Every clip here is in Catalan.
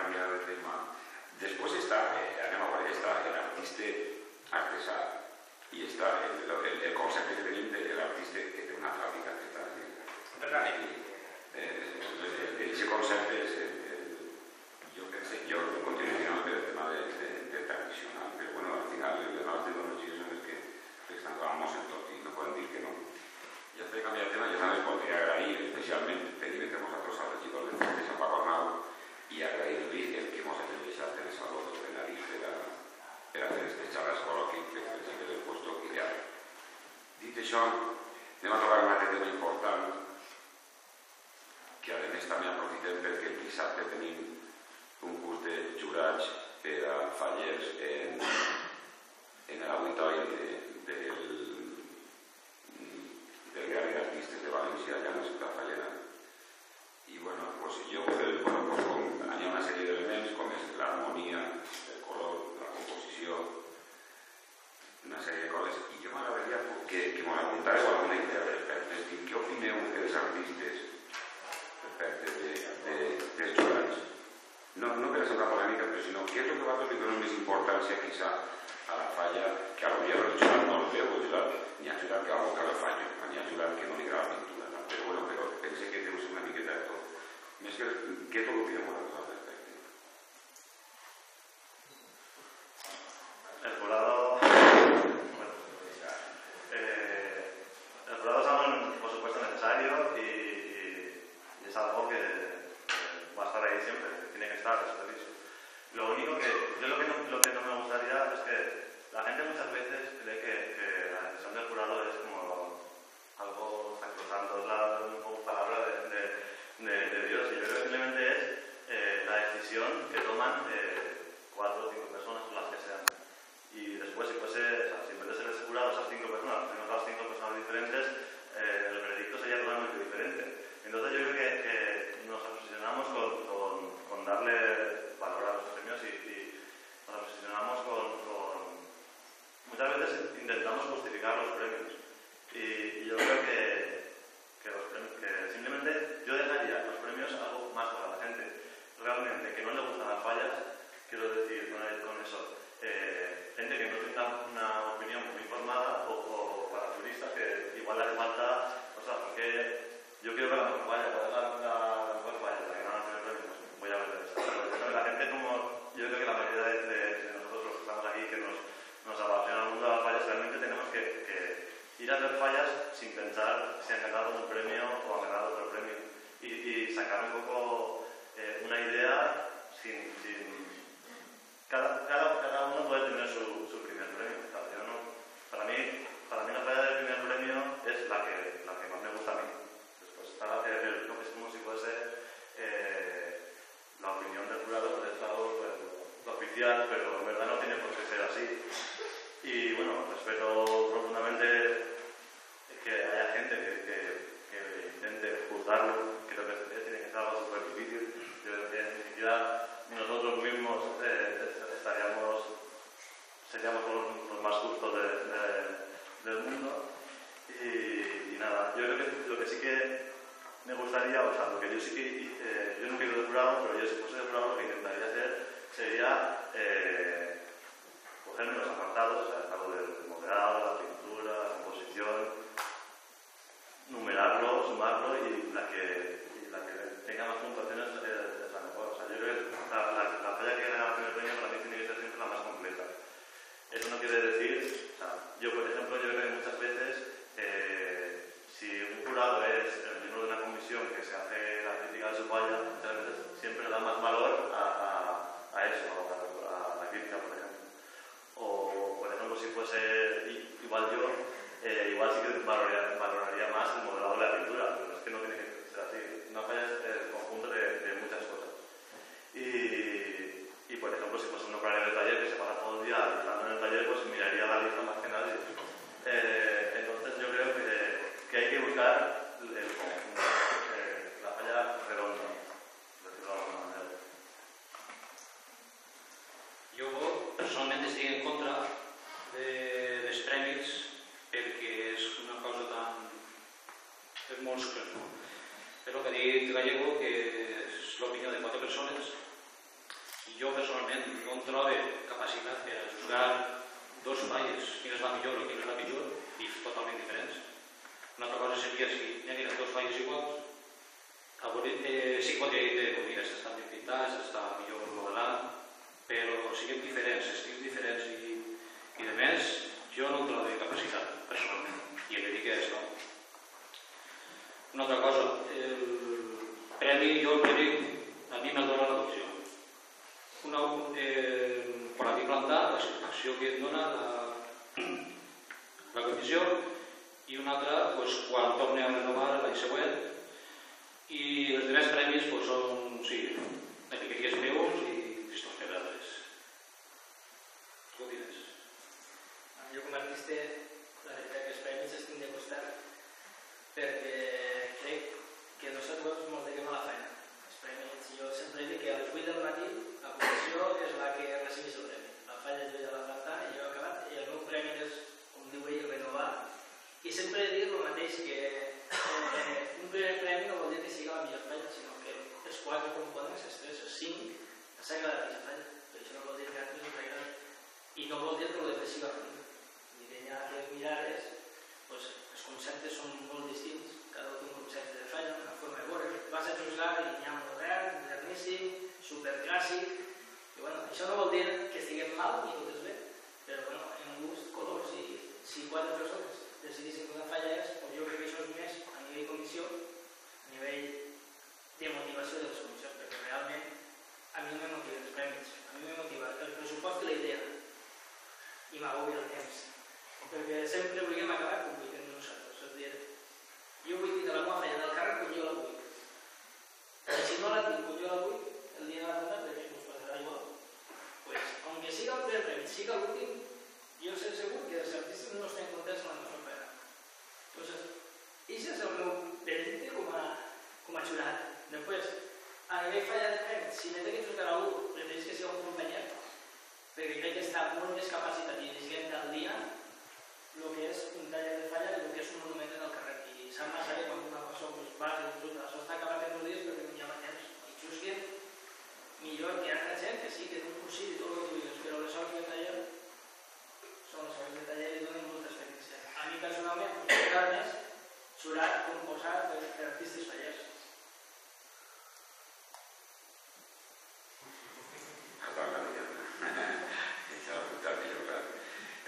canviar de tema. Després està, anem a veure, està l'artista artesà i està el concepte que tenim de l'artista que té una fàbrica que està aquest concepte és jo continuo tirant per el tema de tradicional, però bueno, al final les noves tecnologies són les que estan clavant-nos en tot i no podem dir que no. I després de canviar de tema, jo també voldria agrair especialment tenir entre nosaltres al regidor de Sant Paco Arnau i agrair-li el que ens ha deixat en el saló de la nit per a fer aquestes xarres col·loquis que ens ha del puesto ideal. Dit això, anem a trobar un altre tema important que a més també aprofitem perquè el dissabte tenim un curs de jurats per a fallers en l'auditori del Gremi d'Artistes de València, allà a la ciutat fallera. I bueno, pues jo hi ha una sèrie d'elements com és l'harmonia, el color, la composició, una sèrie de coses, i jo m'agradaria que m'ho apuntareu alguna idea respecte. Què opineu dels artistes respecte dels jurats? No per ser una polèmica, però sinó què és el que vosaltres li donen més importància quizá a la falla, que a lo millor el jurat no el veu, el jurat ni ha jurat que va buscar el fallo, ni ha jurat que no li agrada la pintura, no? Però bueno, però pense que deu ser una miqueta de tot. Més que què tot opinem vosaltres al respecte? El jurado es algo, por supuesto, necesario y es algo que va a estar ahí siempre, que tiene que estar, eso he dicho. Lo único que yo lo que no me gustaría es que la gente muchas veces cree que la decisión del jurado es como algo sacrosanto, es una palabra de Dios, y yo creo que simplemente es la decisión que toman 4 o 5 personas o las que sean. Y después, si en vez de ser ese jurado esas 5 personas, tenemos las 5 personas diferentes, el veredicto sería totalmente diferente. Entonces yo creo que nos obsesionamos con darle valor a los premios y nos obsesionamos muchas veces intentamos justificar los premios. Y yo creo que simplemente yo dejaría los premios algo más para la gente. Realmente, que no le gustan las fallas, quiero decir con eso, gente que no tenga una opinión muy formada o para turistas que igual le hace falta, o sea, porque yo quiero ver la mejor falla, la mejor falla, para que no hagan premios, voy a ver eso. Pero la gente yo creo que la mayoría de nosotros los que estamos aquí, que nos apasiona el mundo de las fallas, realmente tenemos que ir a hacer fallas sin pensar si han ganado un premio o han ganado otro premio y sacar un poco una idea sin cada uno puede tener su primer premio. O sea, para mí la falla del primer premio es la que más me gusta a mí. Después está lo que es como si fuese la opinión del jurado, del estado, lo oficial, pero en verdad no tiene por qué ser así. Y bueno, respeto profundamente que haya gente que intente juzgarlo. Creo que tiene que ser algo súper difícil. Yo creo que ni siquiera nosotros mismos seríamos los más justos del mundo. Y nada, yo creo que lo que sí que me gustaría, o sea, lo que yo sí que yo nunca he ido de jurado, pero yo si fuese de jurado lo que intentaría hacer sería cogerme los apartados, o sea, algo del moderado, la pintura, la composición, numerarlo, sumarlo y la que tenga más puntuaciones es la mejor. O sea, yo creo que la falla que gana el primer premio para mí tiene que ser siempre la más completa. Eso no quiere decir, o sea, yo por ejemplo, yo creo que muchas veces si un jurado es el miembro de una comisión que se hace la crítica de su falla, muchas veces siempre le da más valor a eso, a la crítica, por ejemplo. O, por ejemplo, si fuese igual yo, igual sí que valoraría más el modelado de la pintura, pero es que no tiene que ser así. Una falla es el conjunto de muchas cosas. Y por ejemplo, si fuese un operario del taller que se pasa todo el día estando en el taller, pues miraría la lista más que nadie. Entonces yo creo que hay que buscar la falla redonda, decirlo de alguna manera. Jo personalment estic en contra dels premis perquè és una cosa tan... és molt... és el que ha dit Gallego, que és l'opinió de 4 persones jo personalment no em trobo capacitat per a juzgar dos falles, quina és la millor o quina és la pitjor, i totalment diferents. Una altra cosa seria si n'hi hagués dos falles iguals, sí que podria dir que mira, estan ben pintats, està millor modelant, però siguem diferents, estils diferents i de més, jo no em trobo capacitat personalment, i em dedico a això. Una altra cosa, el premi a mi me'l dona l'adopció. Per a mi plantar, la satisfacció que et dona la comissió, i una altra quan torni a renovar l'any següent, i els altres premis són alegries meus i tristos pedrades. Tu ho diràs. Jo com a artista, la veritat que els premis estic de costat perquè crec que nosaltres ens dediquem a la feina. Els premis, jo sempre dic que a les 8 del matí la comissió és la que recibeix el premi. La falla és a la planta i jo he acabat, i el meu premi és, com diu ell, renovar. I sempre dic el mateix, que un primer premi no vol dir que sigui la millor falla, sinó que els 4 components, els 3, els 5, ens ha agradat aquesta falla. Però això no vol dir que a altres ens agradi. I no vol dir que el depressió arribi. I que hi ha que mirar els conceptes són molt distints, cada un té un concepte de falla, una forma de veure. Vas a juzgar i n'hi ha modern, moderníssim, superclàssic, i bueno, això no vol dir que estiguem mal ni tot és bé, però bueno, en gust, colors, i si 4 persones decidissin que una falla és, doncs jo crec que això és més a nivell comissió, a nivell de motivació de les comissions, perquè realment a mi no me motiven els premis, a mi me motiva el pressupost i la idea, i m'agobia el temps, perquè sempre volíem acabar publicant nosaltres, és a dir, jo vull dir que la meva falla del càrrec quan jo la vull, i si no la tinc quan jo la vull, el dia de la planta, perquè ens passarà igual, doncs, aunque siga el primer premi, siga l'últim, jo sé segur que els artistes no estan contents amb la nostra feina. Entonces, això és el meu delicte com a jurat. Després, a nivell falla de premis, si m'he de juzgar a algú, preferís que sigui un companyet, perquè crec que està molt més capacitat i llegint al dia el que és un taller de falla i el que és un monument en el carrer. I sap massa que quan una persona va a disfrutar, això està acabat en els dies perquè no hi ha temps. I juzguen millor que altra gent que sí, que d'un cursi i tot el que vulguis, però les hores de taller són les hores de taller i donen molta experiència. A mi personalment, m'agrada més jurat composat per artistes fallers.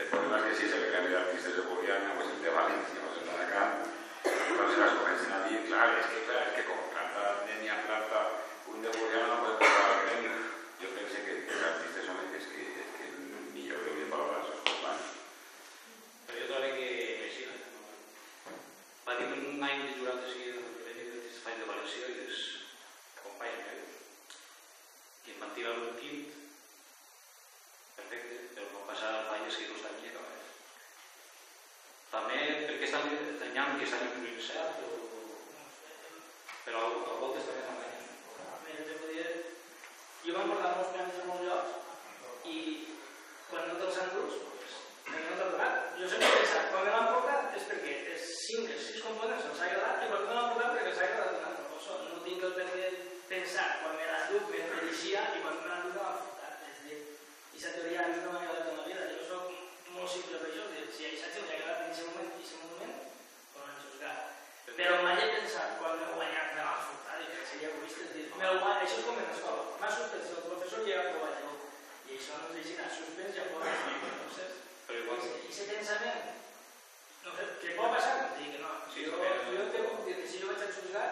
El problema es que si es el gremio de artistas de Boliana, pues el de Valencia, pues el de acá, entonces las comienzan a decir, claro, es que como planta, tenía planta, un de Boliana no puede pasar al gremio. Yo pensé que los artistas son es que ni yo creo bien valorar sus compañeros. Però jo trobo que sí, va dir un any de jurat així el Gremi d'Artistes Falles de València i els companys meus que em van tirar un quint perfecte, però no passar al Falles que no està ni acabat. També perquè estan enganyant que estan improvisats, però a voltes també estan enganyant. Mira, te podia dir, jo m'han portat molts premis a molts llocs i quan no te'ls han dus, no t'ha agradat. Jo sempre he pensat, quan me l'han portat és perquè els 5 o 6 components els ha agradat i quan me l'han portat perquè els ha agradat una altra cosa. No tinc el per què pensar quan me l'han dut, me mereixia i quan me l'han dut no m'ha portat. És a dir, aquesta teoria a mi no m'ha agradat en la vida. Jo soc molt simple per això. Si a aquesta gent li ha agradat en aquest moment, no l'han juzgat. Però mai he pensat quan m'he guanyat me l'ha portat i que seria egoista. És a dir, això és com en l'escola. M'ha suspès el professor i he aprovat jo. I això no ens deixin a suspens i a fora. Però igual... I aquest pensament, no sé, què pot passar? Dic que no. Jo te puc dir que si jo vaig a juzgar,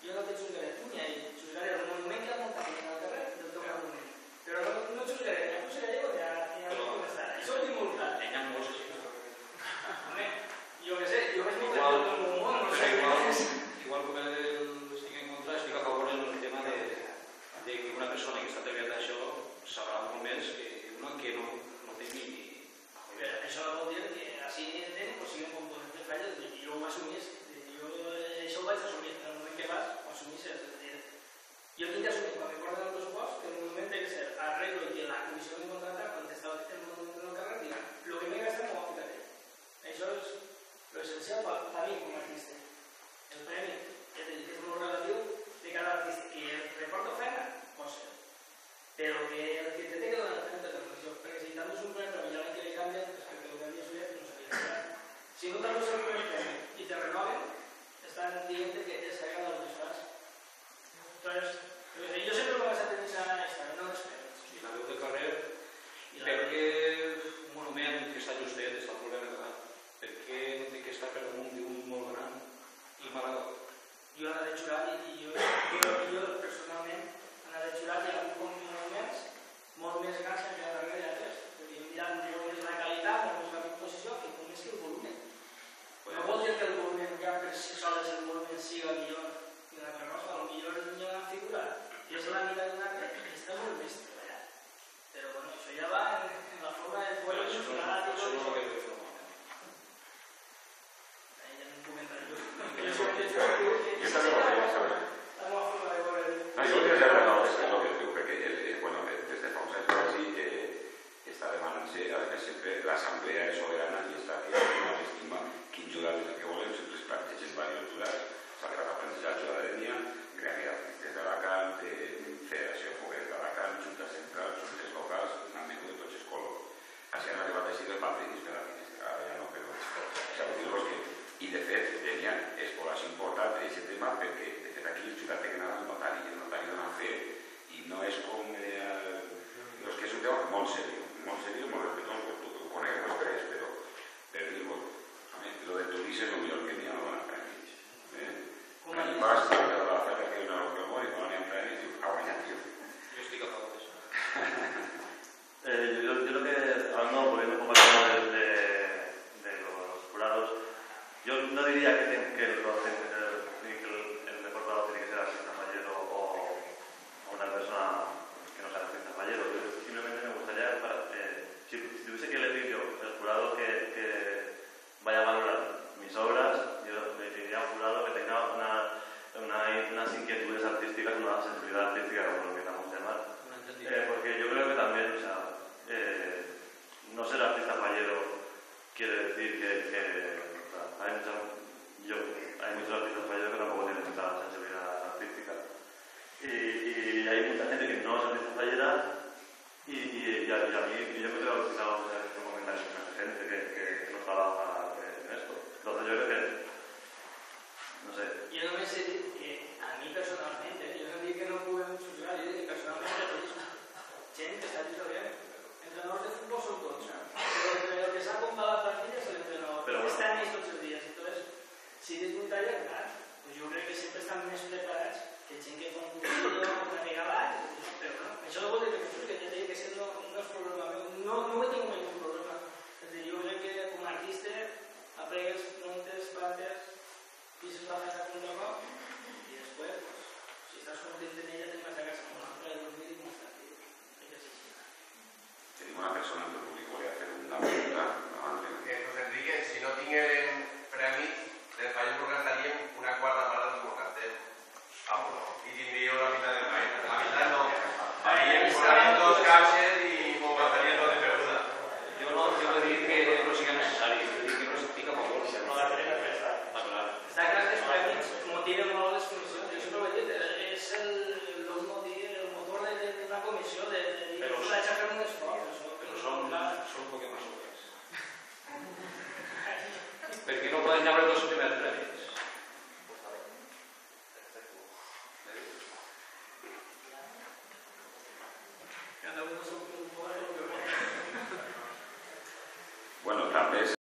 jo no te juzgaré tu ni a ell. Juzgaré el monument que ha muntat en el carrer del teu monument. Però no juzgaré ni a José Gallego ni a com està. Això ho tinc molt clar. N'hi ha molts així. Home, jo què sé, jo vaig molt del meu món, no sé què és. Igual com estic en contra, estic a favor en el tema de que una persona que està treballant això sabrà molt més que una que no té ni... Això vol dir que així entenc que sigui un component de falles i jo ho assumís. Això ho vaig assumir. En el moment que vas, ho assumís. Jo tinc d'assumir, quan me porten el pressupost, que en un moment té que ser arreglo i que la comissió que contracta, quan estava en el moment del carrer, diga el que m'he gastat no ho ha ficat ell. Això és l'essencial per mi com a artista. El premi, que és molt relatiu de cada artista. Que reporto feina, pot ser. Però que comissió de dir Però que s'ha fet un esforç. Però són un poc masoques. Perquè no poden llavar els primers premis. Cada un és un poc. Bueno, també